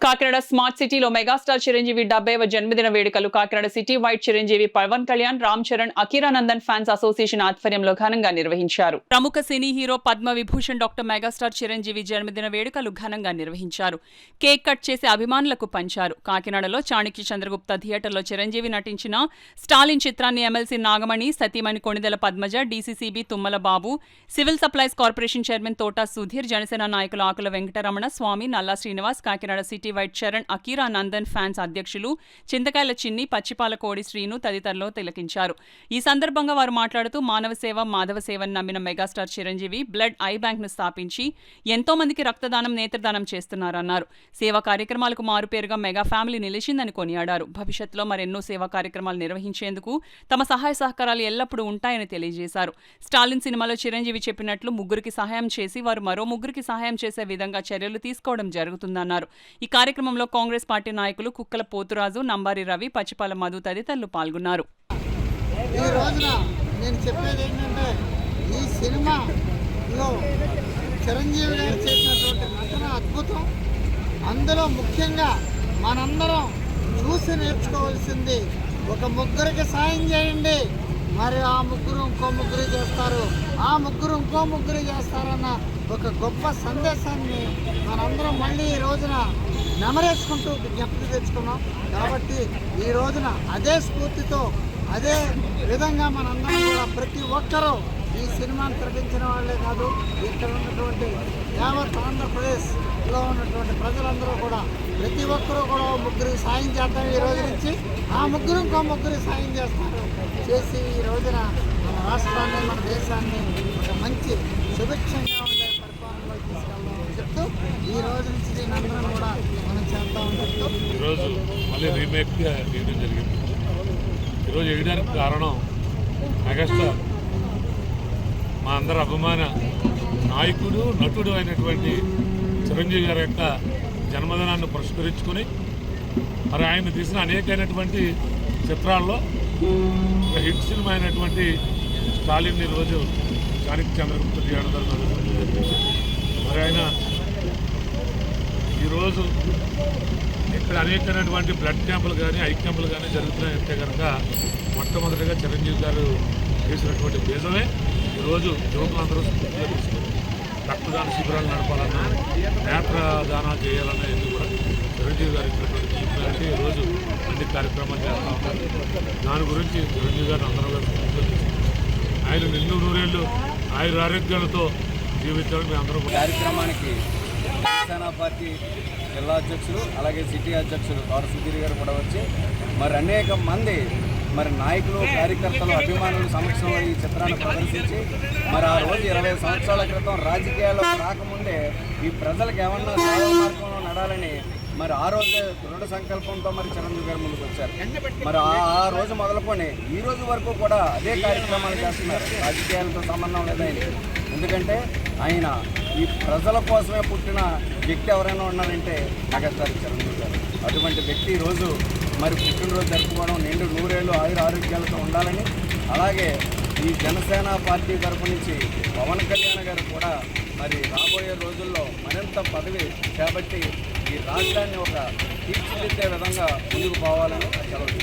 Kakinada smart సిటీలో megastar Chiranjeevi 70వ జన్మదిన వేడుకలు Kakinada city wide Chiranjeevi Pawan Kalyan, Ram Charan, Akiranandan fans association ఆధ్వర్యంలో ఘనంగా నిర్వహించారు. ప్రముఖ cine hero Padma Vibhushan doctor megastar Chiranjeevi జన్మదిన వేడుకలు ఘనంగా నిర్వహించారు. కేక్ కట్ చేసి అభిమానులకు పంచారు. కాకినాడలో చాణక్య చంద్రగుప్త థియేటర్లో చిరంజీవి నటించిన స్టాలిన్ చిత్రాన్ని ఎమ్మెల్సీ నాగమణి, సతీమణి Konidela Padmaja, DCCB Tummala Babu, civil supplies corporation chairman Thota Sudheer, Janasena నాయకులు Akula Venkataramana Swamy, Nalla Srinivas, Kakinada city white Charan, Akiranandan fans అధ్యక్షులు చింతకాయల చిన్ని, పచ్చిపాల కోడి శ్రీను తదితరులు తిలకించారు. ఈ సందర్భంగా వారు మాట్లాడుతూ మానవ సేవ, మాధవ సేవను నమ్మిన megastar Chiranjeevi blood I bank ను స్థాపించి ఎంతో మందికి రక్తదానం, నేత్రదానం చేస్తున్నారన్నారు. సేవా కార్యక్రమాలకు మారుపేరుగా మెగా ఫ్యామిలీ నిలిచిందని కొనియాడారు. భవిష్యత్తులో మరెన్నో సేవా కార్యక్రమాలు నిర్వహించేందుకు తమ సహాయ సహకారాలు ఎల్లప్పుడూ ఉంటాయని తెలియజేశారు. స్టాలిన్ సినిమాలో చిరంజీవి చెప్పినట్లు ముగ్గురికి సహాయం చేసి వారు మరో ముగ్గురికి సహాయం చేసే విధంగా చర్యలు తీసుకోవడం జరుగుతుందన్నారు. ఈ కార్యక్రమంలో కాంగ్రెస్ పార్టీ నాయకులు కుక్కల పోతురాజు, నంబారి రవి, పచ్చిపాల మధు తదితరులు పాల్గొన్నారు. ఈ రోజున నేను చెప్పేది ఏంటంటే, ఈ సినిమాలో చిరంజీవి గారు చేసినటువంటి నటన అద్భుతం. అందులో ముఖ్యంగా మనందరం చూసి నేర్చుకోవాల్సింది, ఒక ముగ్గురికి సాయం చేయండి, మరి ఆ ముగ్గురు ఇంకో ముగ్గురు చేస్తారు, ఆ ముగ్గురు ఇంకో ముగ్గురు చేస్తారన్న ఒక గొప్ప సందేశాన్ని మనందరం మళ్ళీ ఈ రోజున నెమరేసుకుంటూ జ్ఞప్తి తెచ్చుకున్నాం. కాబట్టి ఈ రోజున అదే స్ఫూర్తితో, అదే విధంగా మనందరం కూడా ప్రతి ఒక్కరూ ఈ సినిమాను ప్రకటించిన వాళ్ళే కాదు, ఇక్కడ ఉన్నటువంటి యావత్ ఆంధ్రప్రదేశ్లో ఉన్నటువంటి ప్రజలందరూ కూడా ప్రతి ఒక్కరూ కూడా ముగ్గురికి సాయం చేద్దాం. ఈ రోజు నుంచి ఆ ముగ్గురు ఇంకో ముగ్గురికి సాయం చేస్తారు, చేసి ఈ రోజున మన రాష్ట్రాన్ని, మన దేశాన్ని ఒక మంచి సుభిక్షంగా ఉండే పరిపాలనలో తీసుకెళ్దామని చెప్తూ ఈ రోజు నుంచి దీనందరం కూడా మనం చేద్దామని చెప్తూ ఈరోజు మళ్ళీ రీమేక్గా తీయడం జరిగింది. ఈరోజు వేయడానికి కారణం మెగాస్టార్ మా అందరి అభిమాన నాయకుడు, నటుడు అయినటువంటి చిరంజీవి గారి యొక్క జన్మదినాన్ని పురస్కరించుకొని మరి ఆయన తీసిన అనేకమైనటువంటి చిత్రాల్లో ఒక హిట్ సినిమా అయినటువంటి స్టాలిన్ ఈరోజు చాణక్య చంద్రగుప్త థియేటర్ మరి ఆయన ఈరోజు ఇక్కడ అనేకమైనటువంటి బ్లడ్ క్యాంపులు కానీ, ఐ క్యాంపులు కానీ జరుగుతున్నాయంటే కనుక మొట్టమొదటిగా చిరంజీవి గారు చేసినటువంటి బీజమే ఈరోజు యువకులందరూ స్ఫూర్తిగా తీసుకుని రక్తదాన శిబిరాలు నడపాలన్నా, నేత్రదానాలు చేయాలన్నా ఎందుకు కూడా చిరంజీవి గారు ఇచ్చినటువంటి పిలుపులంటే ఈరోజు అన్ని కార్యక్రమాలు చేస్తూ ఉంటారు. దాని గురించి చిరంజీవి గారిని అందరూ గారు స్ఫూర్తిగా తీసుకుంటారు. ఆయన నిండు నూరేళ్ళు ఆయుర ఆరోగ్యాలతో జీవించాలని మేము అందరూ కార్యక్రమానికి జనసేన పార్టీ జిల్లా అధ్యక్షులు అలాగే సిటీ అధ్యక్షులు తోటా సుధీర్ గారు కూడా వచ్చి మరి అనేక మంది మరి నాయకులు, కార్యకర్తలు, అభిమానుల సమక్షంలో ఈ చిత్రాన్ని ప్రదర్శించి మరి ఆ రోజు 20 సంవత్సరాల క్రితం రాజకీయాల్లో రాకముందే ఈ ప్రజలకు ఏమన్నా సేవా మార్గంలో నడాలని మరి ఆ రోజే దృఢ సంకల్పంతో మరి చిరంజీవి గారు ముందుకు వచ్చారు. మరి ఆ రోజు మొదలుకొని ఈ రోజు వరకు కూడా అదే కార్యక్రమాలు చేస్తున్నారు. రాజకీయాలతో సంబంధం లేదు ఆయనకి. ఎందుకంటే ఆయన ఈ ప్రజల కోసమే పుట్టిన వ్యక్తి ఎవరైనా ఉన్నారంటే మెగాస్టార్ చిరంజీవి గారు. అటువంటి వ్యక్తి ఈరోజు మరి పుట్టినరోజు జరుపుకోవడం, నిండు నూరేళ్ళు ఆయుర ఆరోగ్యాలతో ఉండాలని, అలాగే ఈ జనసేన పార్టీ తరపు నుంచి పవన్ కళ్యాణ్ గారు కూడా మరి రాబోయే రోజుల్లో మరింత పదవి చేపట్టి ఈ రాష్ట్రాన్ని ఒక తీర్చిదిద్దే విధంగా ముందుకు పోవాలని సెలవు.